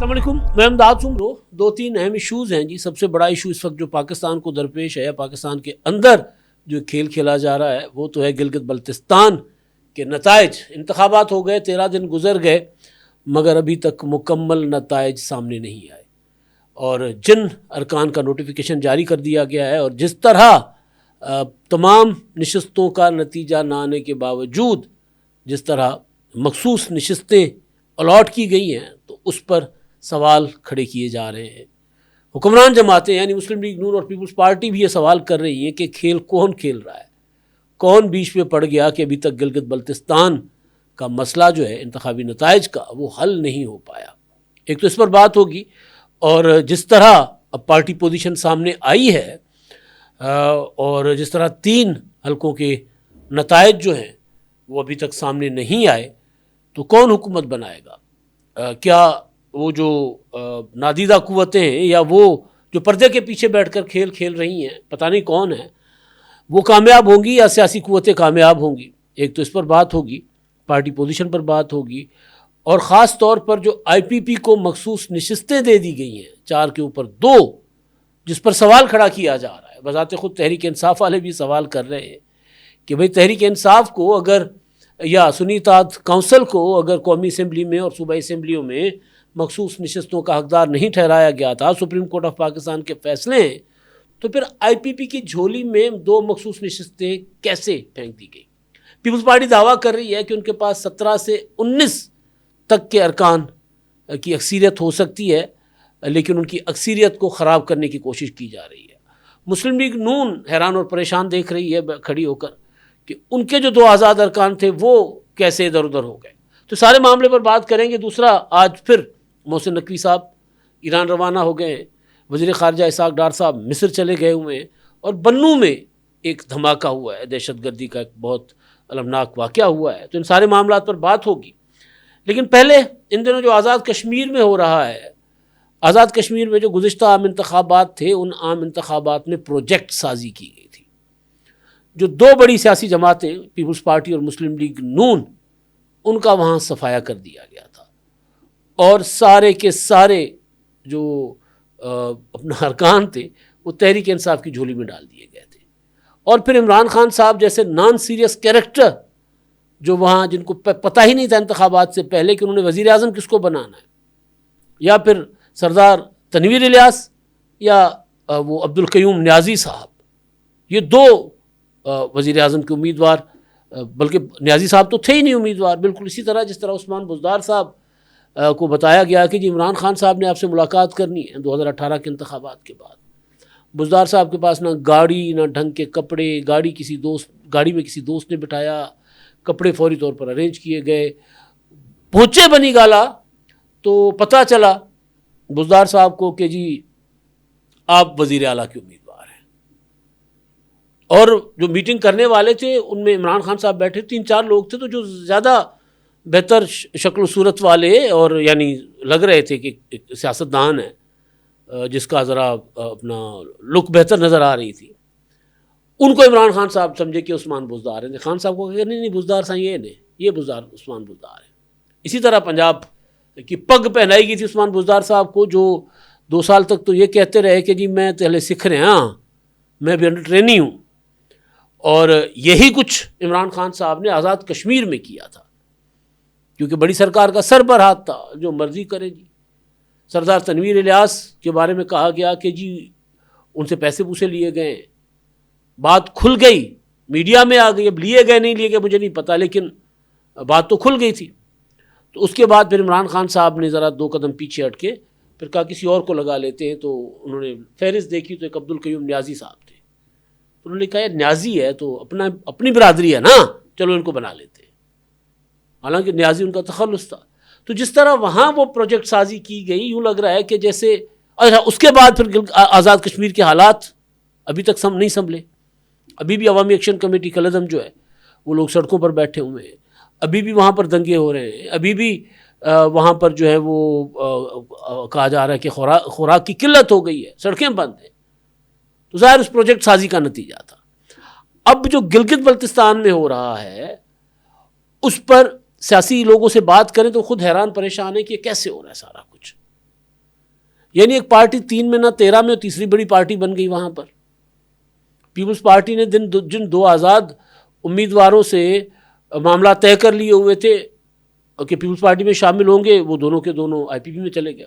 अस्सलाम वालेकुम, मैं अमदाद सुमरो। दो तीन अहम इशूज़ हैं जी। सबसे बड़ा इशू इस वक्त जो पाकिस्तान को दरपेश है, पाकिस्तान के अंदर जो खेल खेला जा रहा है वो तो है गिलगित बल्तिस्तान के नताइज। इंतखाबात हो गए, 13 दिन गुजर गए, मगर अभी तक मुकम्मल नताइज सामने नहीं आए। और जिन अरकान का नोटिफिकेशन जारी कर दिया गया है और जिस तरह तमाम नशस्तों का नतीजा ना आने के बावजूद जिस तरह मखसूस नशस्तें अलॉट की गई हैं, तो उस पर सवाल खड़े किए जा रहे हैं। हुक्मरान जमातें यानी मुस्लिम लीग नून और पीपल्स पार्टी भी ये सवाल कर रही हैं कि खेल कौन खेल रहा है, कौन बीच में पड़ गया कि अभी तक गिलगित बल्तिस्तान का मसला जो है इंतखाबी नताइज का वो हल नहीं हो पाया। एक तो इस पर बात होगी, और जिस तरह अब पार्टी पोजीशन सामने आई है और जिस तरह 3 हलकों के नताइज जो हैं वो अभी तक सामने नहीं आए, तो कौन हुकूमत बनाएगा? क्या वो जो नादीदा कुव्वतें हैं या वो जो पर्दे के पीछे बैठकर खेल खेल रही हैं, पता नहीं कौन है, वो कामयाब होंगी या सियासी कुव्वतें कामयाब होंगी? एक तो इस पर बात होगी, पार्टी पोजीशन पर बात होगी, और ख़ास तौर पर जो आईपीपी को मखसूस नशस्तें दे दी गई हैं 4 के ऊपर 2, जिस पर सवाल खड़ा किया जा रहा है। बज़ाते खुद तहरीक इंसाफ वाले भी सवाल कर रहे हैं कि भाई तहरीक इंसाफ को अगर या सुन्नी इत्तेहाद काउंसिल को अगर कौमी असम्बली में और सूबाई असम्बलियों में मखसूस नशस्तों का हकदार नहीं ठहराया गया था, सुप्रीम कोर्ट ऑफ पाकिस्तान के फैसले हैं, तो फिर आईपीपी की झोली में 2 मखसूस नशस्तें कैसे फेंक दी गई? पीपल्स पार्टी दावा कर रही है कि उनके पास 17 से 19 तक के अरकान की अक्सीरियत हो सकती है, लेकिन उनकी अक्सीरियत को ख़राब करने की कोशिश की जा रही है। मुस्लिम लीग नून हैरान और परेशान देख रही है खड़ी होकर कि उनके जो 2 आज़ाद अरकान थे वो कैसे इधर उधर हो गए। तो सारे मामले पर बात करेंगे। दूसरा, आज फिर मोहसिन नकवी साहब ईरान रवाना हो गए हैं, वज़ीर ख़ारजा इसहाक़ डार साहब मिस्र चले गए हुए हैं, और बन्नू में एक धमाका हुआ है, दहशतगर्दी का एक बहुत अलमनाक वाक़या हुआ है। तो इन सारे मामलों पर बात होगी, लेकिन पहले इन दिनों जो आज़ाद कश्मीर में हो रहा है, आज़ाद कश्मीर में जो गुज़िश्ता आम इंतखाबात थे, उन आम इंतखाबात में प्रोजेक्ट साजी की गई थी। जो 2 बड़ी सियासी जमातें पीपल्स पार्टी और मुस्लिम लीग नून, उनका वहाँ सफाया कर दिया गया था, और सारे के सारे जो अपना अरकान थे वो तहरीक इंसाफ की झोली में डाल दिए गए थे। और फिर इमरान खान साहब जैसे नॉन सीरियस कैरेक्टर जो वहाँ, जिनको पता ही नहीं था इंतखाबात से पहले कि उन्होंने वज़ीर आज़म किसको बनाना है, या फिर सरदार तनवीर इलियास या वो अब्दुल क़य्यूम न्याज़ी साहब, ये 2 वज़ीर आज़म के उम्मीदवार, बल्कि न्याज़ी साहब तो थे ही नहीं उम्मीदवार। बिल्कुल इसी तरह जिस तरह उस्मान बुज़दार साहब को बताया गया कि जी इमरान खान साहब ने आपसे मुलाकात करनी है 2018 के इंतखाबात के बाद। बुज़दार साहब के पास ना गाड़ी, ना ढंग के कपड़े, गाड़ी में किसी दोस्त ने बिठाया, कपड़े फौरी तौर पर अरेंज किए गए। पहुँचे बनी गाला तो पता चला बुज़दार साहब को कि जी आप वज़ीर आला के उम्मीदवार हैं, और जो मीटिंग करने वाले थे उनमें इमरान खान साहब बैठे, 3-4 लोग थे, तो जो ज़्यादा बेहतर शक्ल सूरत वाले और यानी लग रहे थे कि एक सियासतदान है जिसका ज़रा अपना लुक बेहतर नज़र आ रही थी, उनको इमरान खान साहब समझे कि उस्मान बुज़दार हैं। खान साहब को कहा नहीं बुज़दार साहब ये नहीं, ये बुज़दार उस्मान बुज़दार है। इसी तरह पंजाब की पग पहनाई गई थी उस्मान बुज़दार साहब को, जो 2 साल तक तो ये कहते रहे कि जी मैं पहले सीख रहे हैं, हाँ मैं भी अंडर ट्रेनिंग हूँ। और यही कुछ इमरान खान साहब ने आज़ाद कश्मीर में किया था, क्योंकि बड़ी सरकार का सरबराह था, जो मर्जी करे जी। सरदार तनवीर इलियास के बारे में कहा गया कि जी उनसे पैसे पूसे लिए गए, बात खुल गई, मीडिया में आ गई। अब लिए गए नहीं लिए गए मुझे नहीं पता, लेकिन बात तो खुल गई थी। तो उसके बाद फिर इमरान खान साहब ने ज़रा 2 कदम पीछे हटके फिर कहा किसी और को लगा लेते हैं। तो उन्होंने फहरिस्त देखी तो एक अब्दुल क़य्यूम न्याज़ी साहब थे। तो उन्होंने कहा न्याज़ी है तो अपनी बिरादरी है ना, चलो इनको बना लेते हैं। हालांकि न्याज़ी उनका तखल्लुस था। तो जिस तरह वहाँ वो प्रोजेक्ट साजी की गई, यूँ लग रहा है कि जैसे, अच्छा उसके बाद फिर आज़ाद कश्मीर के हालात अभी तक नहीं संभले। अभी भी अवामी एक्शन कमेटी कलदम जो है वो लोग सड़कों पर बैठे हुए हैं, अभी भी वहाँ पर दंगे हो रहे हैं, अभी भी वहाँ पर जो है वो कहा जा रहा है कि खुराक की किल्लत हो गई है, सड़कें बंद हैं। तो ज़ाहिर उस प्रोजेक्ट साजी का नतीजा था। अब जो गिलगित बल्तिस्तान में हो रहा है उस पर सियासी लोगों से बात करें तो खुद हैरान परेशान है कि कैसे हो रहा है सारा कुछ। यानी एक पार्टी 3 में ना 13 में तीसरी बड़ी पार्टी बन गई वहाँ पर। पीपल्स पार्टी ने जिन 2 आज़ाद उम्मीदवारों से मामला तय कर लिए हुए थे कि पीपल्स पार्टी में शामिल होंगे, वो दोनों के दोनों आईपीपी में चले गए।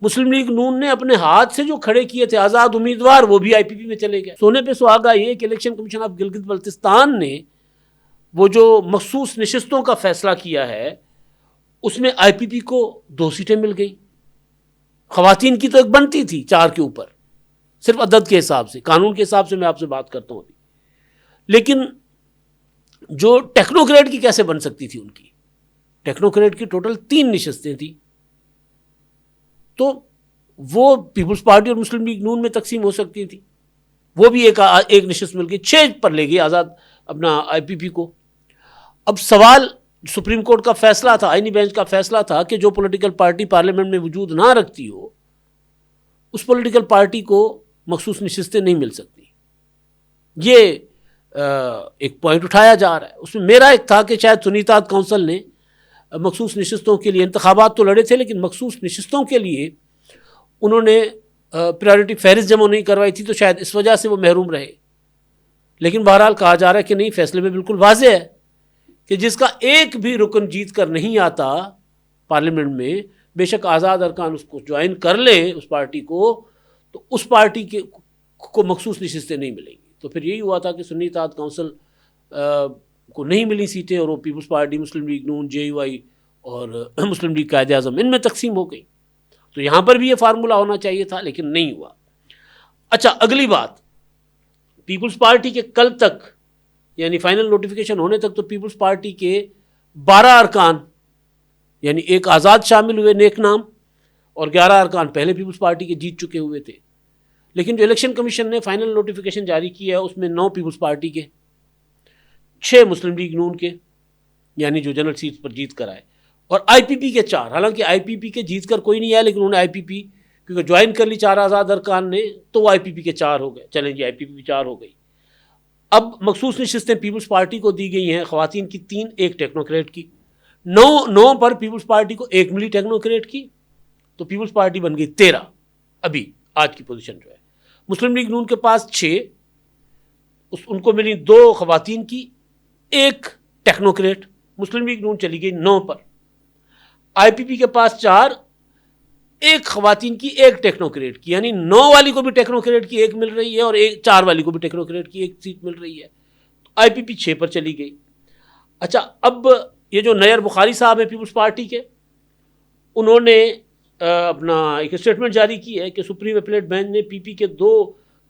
मुस्लिम लीग नून ने अपने हाथ से जो खड़े किए थे आज़ाद उम्मीदवार, वो भी आईपीपी में चले गए। सोने पे सुहागा ये कि election commission of Gilgit Baltistan ने वो जो मखसूस नशिस्तों का फैसला किया है, उसमें आईपीपी को 2 सीटें मिल गई। खवातीन की तो एक बनती थी 4 के ऊपर, सिर्फ अदद के हिसाब से, कानून के हिसाब से मैं आपसे बात करता हूँ अभी। लेकिन जो टेक्नोक्रेट की कैसे बन सकती थी उनकी? टेक्नोक्रेट की टोटल 3 नशिस्तें थी, तो वो पीपल्स पार्टी और मुस्लिम लीग नून में तकसीम हो सकती थी। वो भी एक नशिस्त मिल गई, 6 पर ले गई आज़ाद अपना आईपीपी को। अब सवाल सुप्रीम कोर्ट का फैसला था, आईनी बेंच का फैसला था कि जो पॉलिटिकल पार्टी पार्लियामेंट में वजूद ना रखती हो, उस पॉलिटिकल पार्टी को मखसूस नशिस्तें नहीं मिल सकती। ये एक पॉइंट उठाया जा रहा है। उसमें मेरा एक था कि शायद सुन्नीतात काउंसिल ने मखसूस नशिस्तों के लिए इंतखाबात तो लड़े थे, लेकिन मखसूस नशिस्तों के लिए उन्होंने प्रायोरिटी फहरिस्त जमा नहीं करवाई थी, तो शायद इस वजह से वो महरूम रहे। लेकिन बहरहाल कहा जा रहा है कि नहीं, फैसले में बिल्कुल वाज़ेह है कि जिसका एक भी रुकन जीत कर नहीं आता पार्लियामेंट में, बेशक आज़ाद अरकान उसको ज्वाइन कर ले उस पार्टी को, तो उस पार्टी के को मखसूस नशिस्तें नहीं मिलेंगी। तो फिर यही हुआ था कि सुन्नी इत्तेहाद काउंसिल को नहीं मिली सीटें, और वो पीपल्स पार्टी, मुस्लिम लीग नून, जेयूआई और मुस्लिम लीग कायदे आज़म, इनमें तकसीम हो गई। तो यहाँ पर भी ये फार्मूला होना चाहिए था, लेकिन नहीं हुआ। अच्छा, अगली बात, पीपल्स पार्टी के कल तक, यानी फाइनल नोटिफिकेशन होने तक, तो पीपल्स पार्टी के 12 अरकान, यानी एक आज़ाद शामिल हुए नेक नाम, और 11 अरकान पहले पीपल्स पार्टी के जीत चुके हुए थे। लेकिन जो इलेक्शन कमीशन ने फाइनल नोटिफिकेशन जारी किया है, उसमें 9 पीपल्स पार्टी के, 6 मुस्लिम लीग नून के, यानी जो जनरल सीट पर जीत कर आए, और आईपीपी के 4। हालांकि आईपीपी के जीत कर कोई नहीं आया, लेकिन उन्होंने आईपीपी क्योंकि ज्वाइन कर ली 4 आज़ाद अरकान ने, तो वो आईपीपी के 4 हो गए। चलें जी, आईपीपी 4 हो गई। अब मखसूस नशिस्तें पीपल्स पार्टी को दी गई हैं, ख़वातीन की 3, एक टेक्नोक्रेट की। 9 पर पीपल्स पार्टी को 1 मिली टेक्नोक्रेट की, तो पीपल्स पार्टी बन गई 13 अभी आज की पोजीशन जो है। मुस्लिम लीग नून के पास 6, उनको मिली 2 ख़वातीन की, 1 टेक्नोक्रेट। मुस्लिम लीग नून चली गई 9 पर। आईपीपी के पास 4, 1 ख़वातीन की, 1 टेक्नोक्रेट की, यानी 9 वाली को भी टेक्नोक्रेट की 1 मिल रही है, और 4 वाली को भी टेक्नोक्रेट की 1 सीट मिल रही है। तो आईपीपी 6 पर चली गई। अच्छा, अब ये जो नयर बुखारी साहब हैं पीपल्स पार्टी के, उन्होंने अपना एक स्टेटमेंट जारी की है कि सुप्रीम अपीलेट बेंच ने पीपी के 2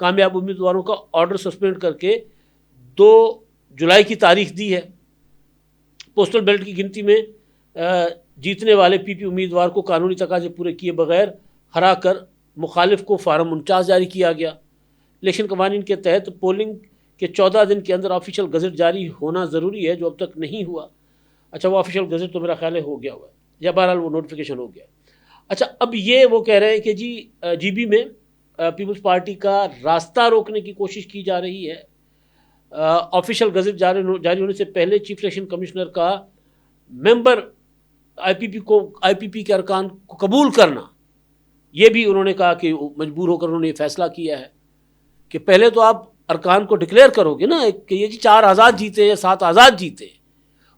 कामयाब उम्मीदवारों का ऑर्डर सस्पेंड करके 2 जुलाई की तारीख दी है। पोस्टल बैलेट की गिनती में जीतने वाले पीपी उम्मीदवार को कानूनी तकाजे पूरे किए बगैर हरा कर मुखालिफ को फार्म 49 जारी किया गया। इलेक्शन कवानीन के तहत पोलिंग के 14 दिन के अंदर ऑफिशियल गज़ट जारी होना ज़रूरी है, जो अब तक नहीं हुआ। अच्छा, वो ऑफिशियल गज़ट तो मेरा ख्याल है हो गया हुआ है, या बहरहाल वो नोटिफिकेशन हो गया। अच्छा, अब ये वो कह रहे हैं कि जी जीबी में पीपल्स पार्टी का रास्ता रोकने की कोशिश की जा रही है। ऑफिशियल गज़ट जारी होने से पहले चीफ इलेक्शन कमिश्नर का मेंबर आईपीपी के अरकान को कबूल करना, ये भी उन्होंने कहा कि मजबूर होकर उन्होंने ये फैसला किया है कि पहले तो आप अरकान को डिक्लेयर करोगे ना कि ये जी 4 आज़ाद जीते या 7 आज़ाद जीते,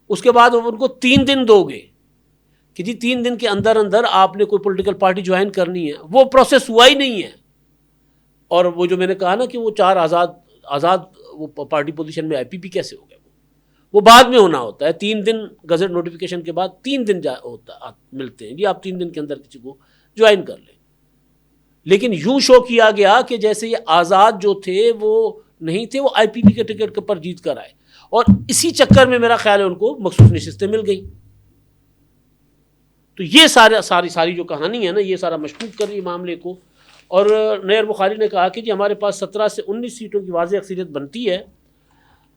उसके बाद उनको 3 दिन दोगे कि जी 3 दिन के अंदर अंदर आपने कोई पॉलिटिकल पार्टी ज्वाइन करनी है। वो प्रोसेस हुआ ही नहीं है। और वो जो मैंने कहा ना कि वो 4 आज़ाद वो पार्टी पोजीशन में आईपीपी कैसे हो गए, वो बाद में होना होता है। 3 दिन गज़ट नोटिफिकेशन के बाद 3 दिन मिलते हैं जी, आप 3 दिन के अंदर किसी को ज्वाइन कर लें। लेकिन यूं शो किया गया कि जैसे ये आज़ाद जो थे वो नहीं थे, वो आईपीपी के टिकट पर जीत कर आए, और इसी चक्कर में मेरा ख्याल है उनको मखसूस नशिस्तें मिल गई। तो ये सारी जो कहानी है ना, ये सारा मशकूक कर रही है मामले को। और नयर बुखारी ने कहा कि जी हमारे पास 17 से 19 सीटों की वाज़ेह अक्सरियत बनती है,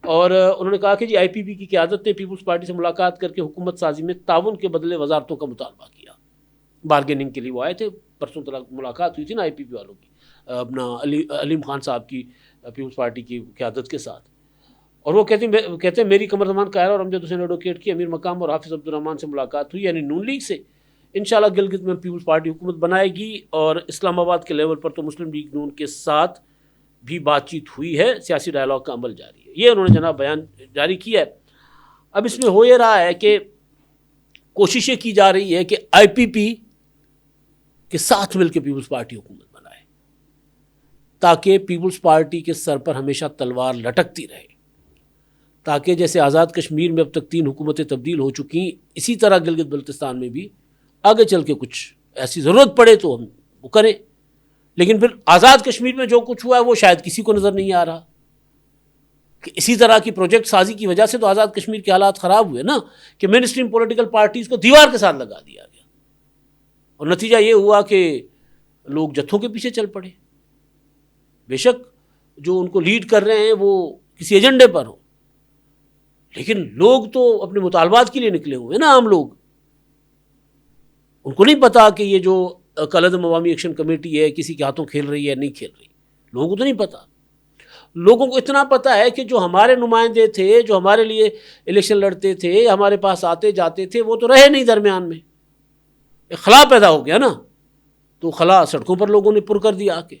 और उन्होंने कहा कि जी आईपीपी की क़यादत ने पीपल्स पार्टी से मुलाकात करके हुकूमत साजी में ताउन के बदले वजारतों का मुतालबा किया। बारगेनिंग के लिए वो आए थे, परसों तक मुलाकात हुई थी ना आईपीपी वालों की, अपना अलीम खान साहब की पीपल्स पार्टी की क़यादत के साथ। और वो कहते हैं मेरी कमर जमान कायरा और अमजद हुसैन एडवोकेट की अमीर मकाम और हाफिज़ अब्दुर्रहमान से मुलाकात हुई, यानी नून लीग से इंशाल्लाह गिलगित में पीपल्स पार्टी हुकूमत बनाएगी और इस्लामाबाद के लेवल पर तो मुस्लिम लीग नून के साथ भी बातचीत हुई है, सियासी डायलॉग का अमल जारी है। ये उन्होंने जनाब बयान जारी किया है। अब इसमें हो ये रहा है कि कोशिशें की जा रही है कि आईपीपी के साथ मिलकर पीपल्स पार्टी हुकूमत बनाए, ताकि पीपल्स पार्टी के सर पर हमेशा तलवार लटकती रहे, ताकि जैसे आज़ाद कश्मीर में अब तक 3 हुकूमतें तब्दील हो चुकी, इसी तरह गिलगित बल्तिस्तान में भी आगे चल के कुछ ऐसी ज़रूरत पड़े तो हम वो करें। लेकिन फिर आज़ाद कश्मीर में जो कुछ हुआ है वो शायद किसी को नज़र नहीं आ रहा कि इसी तरह की प्रोजेक्ट साजी की वजह से तो आज़ाद कश्मीर के हालात ख़राब हुए ना, कि मेन स्ट्रीम पॉलिटिकल पार्टीज़ को दीवार के साथ लगा दिया गया और नतीजा ये हुआ कि लोग जत्थों के पीछे चल पड़े। बेशक जो उनको लीड कर रहे हैं वो किसी एजेंडे पर हो, लेकिन लोग तो अपने मुतालबात के लिए निकले हुए हैं ना। आम लोग, उनको नहीं पता कि ये जो कलअदम अवामी एक्शन कमेटी है किसी के हाथों खेल रही है नहीं खेल रही। लोगों को तो नहीं पता। लोगों को इतना पता है कि जो हमारे नुमाइंदे थे, जो हमारे लिए इलेक्शन लड़ते थे, हमारे पास आते जाते थे, वो तो रहे नहीं दरमियान में। एक खला पैदा हो गया ना, तो खला सड़कों पर लोगों ने पुर कर दिया आके।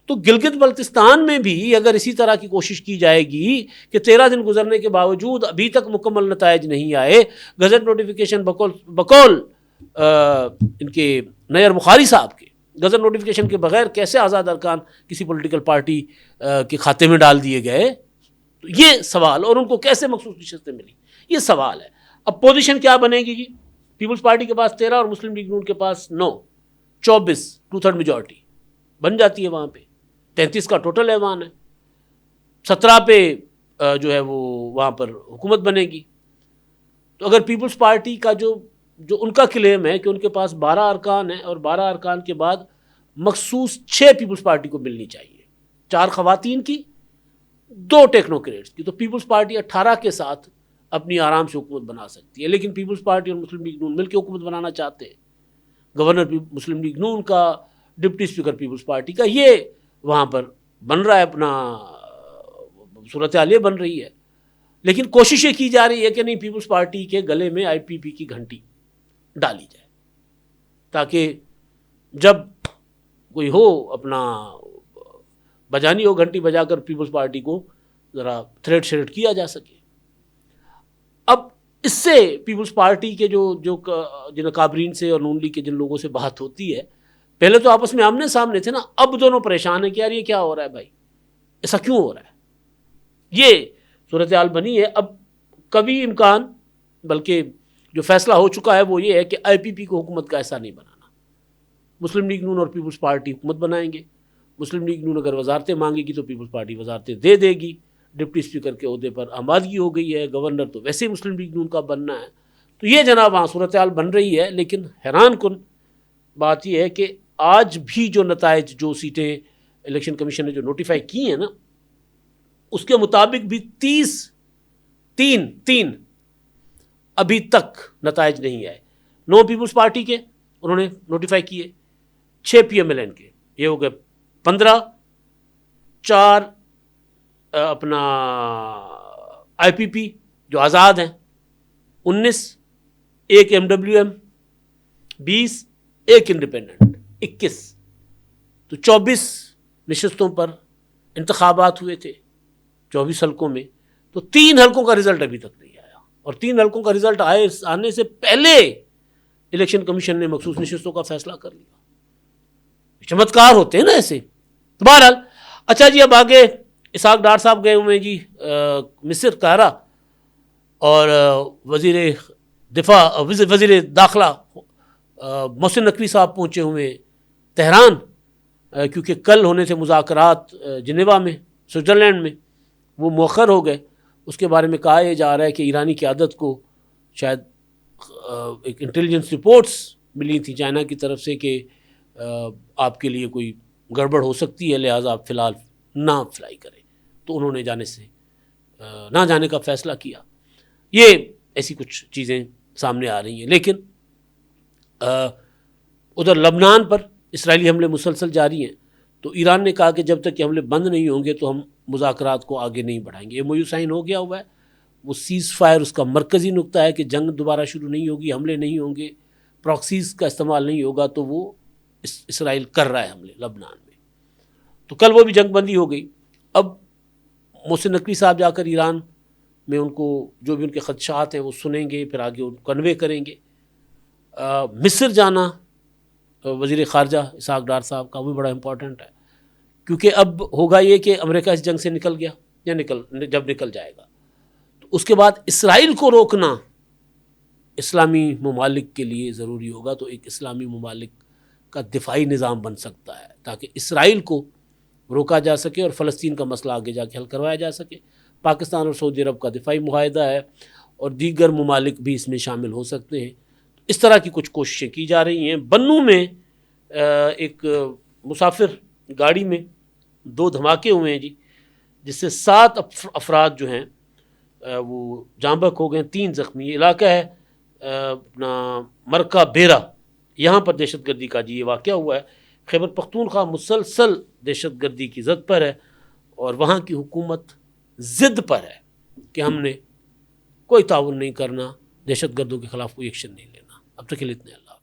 तो गिलगित बल्तिस्तान में भी अगर इसी तरह की कोशिश की जाएगी कि 13 दिन गुजरने के बावजूद अभी तक मुकम्मल नताइज नहीं आए, गजट नोटिफिकेशन बकौल इनके नयर बुखारी साहब के गजट नोटिफिकेशन के बगैर कैसे आज़ाद अरकान किसी पॉलिटिकल पार्टी के खाते में डाल दिए गए, तो ये सवाल, और उनको कैसे मखसूस नशस्तें मिली, ये सवाल है। अब पोजीशन क्या बनेगी जी? पीपल्स पार्टी के पास 13 और मुस्लिम लीग नून के पास 9, 24 2/3 मेजॉरिटी बन जाती है। वहाँ पे 33 का टोटल ऐवान है, 17 पे जो है वो वहाँ पर हुकूमत बनेगी। तो अगर पीपल्स पार्टी का जो उनका क्लेम है कि उनके पास 12 अरकान है और 12 अरकान के बाद मखसूस 6 पीपल्स पार्टी को मिलनी चाहिए, 4 खवातीन की, 2 टेक्नोक्रेट्स की, तो पीपल्स पार्टी 18 के साथ अपनी आराम से हुकूमत बना सकती है। लेकिन पीपल्स पार्टी और मुस्लिम लीग नून मिलकर हुकूमत बनाना चाहते हैं। गवर्नर मुस्लिम लीग नून का, डिप्टी स्पीकर पीपल्स पार्टी का, ये वहाँ पर बन रहा है, अपना सूरत हाल ये बन रही है। लेकिन कोशिशें की जा रही है कि नहीं, पीपल्स पार्टी के गले में आईपीपी की घंटी डाली जाए, ताकि जब कोई हो अपना बजानी हो घंटी बजाकर पीपल्स पार्टी को ज़रा थ्रेड श्रेड किया जा सके। अब इससे पीपल्स पार्टी के जो जिन काबरीन से और नून लीग के जिन लोगों से बात होती है, पहले तो आपस में आमने सामने थे ना, अब दोनों परेशान है कि यार ये क्या हो रहा है भाई, ऐसा क्यों हो रहा है। ये सूरत हाल बनी है। अब कभी इम्कान, बल्कि जो फैसला हो चुका है वो ये है कि आईपीपी को हुकूमत का ऐसा नहीं बनाना। मुस्लिम लीग नून और पीपल्स पार्टी हुकूमत बनाएंगे। मुस्लिम लीग नून अगर वजारतें मांगेगी तो पीपल्स पार्टी वजारतें दे देगी। डिप्टी स्पीकर के ओहदे पर आमादगी हो गई है, गवर्नर तो वैसे ही मुस्लिम लीग नून का बनना है। तो ये जनाब वहाँ सूरत हाल बन रही है। लेकिन हैरान कुन बात यह है कि आज भी जो नताइज, जो सीटें इलेक्शन कमीशन ने जो नोटिफाई की हैं ना, उसके मुताबिक भी 3 अभी तक नताइज नहीं आए। 9 पीपल्स पार्टी के उन्होंने नोटिफाई किए, 6 PMLN के, ये हो गए 15, 4 अपना आईपीपी जो आज़ाद हैं 19, 1 MWM 20, 1 इंडिपेंडेंट 21, तो 24 नशस्तों पर इंतखाबात हुए थे 24 हलकों में। तो 3 हलकों का रिजल्ट अभी तक नहीं आया, और 3 हलकों का रिजल्ट आने से पहले इलेक्शन कमीशन ने मखसूस नशस्तों का फैसला कर लिया। चमत्कार होते हैं ना ऐसे। तो बहरहाल, अच्छा जी, अब आगे इसाक डार साहब गए हुए हैं जी मिस्र कायरा, और वज़ीर दाखिला मोहसिन नकवी साहब पहुँचे हुए तेहरान, क्योंकि कल होने थे मुज़ाकरात जिनेवा में, स्विट्ज़रलैंड में, वो मौखर हो गए। उसके बारे में कहा यह जा रहा है कि ईरानी क़यादत को शायद एक इंटेलिजेंस रिपोर्ट्स मिली थी चाइना की तरफ से कि आपके लिए कोई गड़बड़ हो सकती है, लिहाजा आप फ़िलहाल ना फ्लाई करें। तो उन्होंने ना जाने का फ़ैसला किया। ये ऐसी कुछ चीज़ें सामने आ रही हैं। लेकिन उधर लबनान पर इसराइली हमले मुसलसल जारी हैं। तो ईरान ने कहा कि जब तक ये हमले बंद नहीं होंगे तो हम मुज़ाकरात को आगे नहीं बढ़ाएंगे। MOU साइन हो गया हुआ है, वो सीज़ फायर उसका मरकज़ी नुक्ता है कि जंग दोबारा शुरू नहीं होगी, हमले नहीं होंगे, प्रॉक्सीज़ का इस्तेमाल नहीं होगा तो वो इसराइल कर रहा है हमले लबनान में। तो कल वो भी जंगबंदी हो गई। अब मोहसिन नकवी साहब जाकर ईरान में उनको जो भी उनके खदशात हैं वो सुनेंगे, फिर आगे उनको कन्वे करेंगे। मिस्र जाना वज़ीर ख़ारजा इसहाक़ डार साहब का वो भी बड़ा इम्पोर्टेंट है, क्योंकि अब होगा ये कि अमेरिका इस जंग से निकल गया या जब निकल जाएगा तो उसके बाद इसराइल को रोकना इस्लामी ममालिक के लिए ज़रूरी होगा। तो एक इस्लामी ममालिक का दिफाई निज़ाम बन सकता है ताकि इसराइल को रोका जा सके और फ़लस्तीन का मसला आगे जाके हल करवाया जा सके। पाकिस्तान और सऊदी अरब का दिफाई मुआहदा है और दीगर ममालिक भी इसमें शामिल हो सकते हैं। इस तरह की कुछ कोशिशें की जा रही हैं। बन्नू में एक मुसाफिर गाड़ी में 2 धमाके हुए हैं जी, जिससे 7 अफराद जो हैं वो जांबक हो गए, 3 ज़ख्मी। ये इलाका है अपना मरका बेरा, यहाँ पर दहशतगर्दी का जी ये वाक़या हुआ है। खैबर पख्तूनख्वा मुसलसल दहशतगर्दी की ज़द पर है और वहाँ की हुकूमत ज़िद पर है कि हमने कोई ताउन नहीं करना, दहशतगर्दों के ख़िलाफ़ कोई एक्शन नहीं लेना। अब तक के लिए इतने। अल्लाह हाफ़िज़।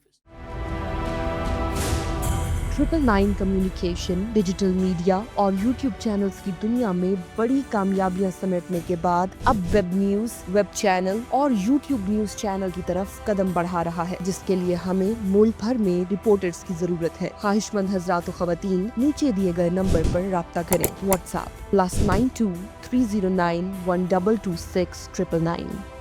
999 कम्युनिकेशन, डिजिटल मीडिया और यूट्यूब चैनल्स की दुनिया में बड़ी कामयाबियां समेटने के बाद अब वेब न्यूज, वेब चैनल और यूट्यूब न्यूज चैनल की तरफ कदम बढ़ा रहा है, जिसके लिए हमें मुल्क भर में रिपोर्टर्स की जरूरत है। ख्वाहिशमंद हज़रात व ख़वातीन नीचे दिए गए नंबर पर राब्ता करें। व्हाट्सएप +92 309 1226 999।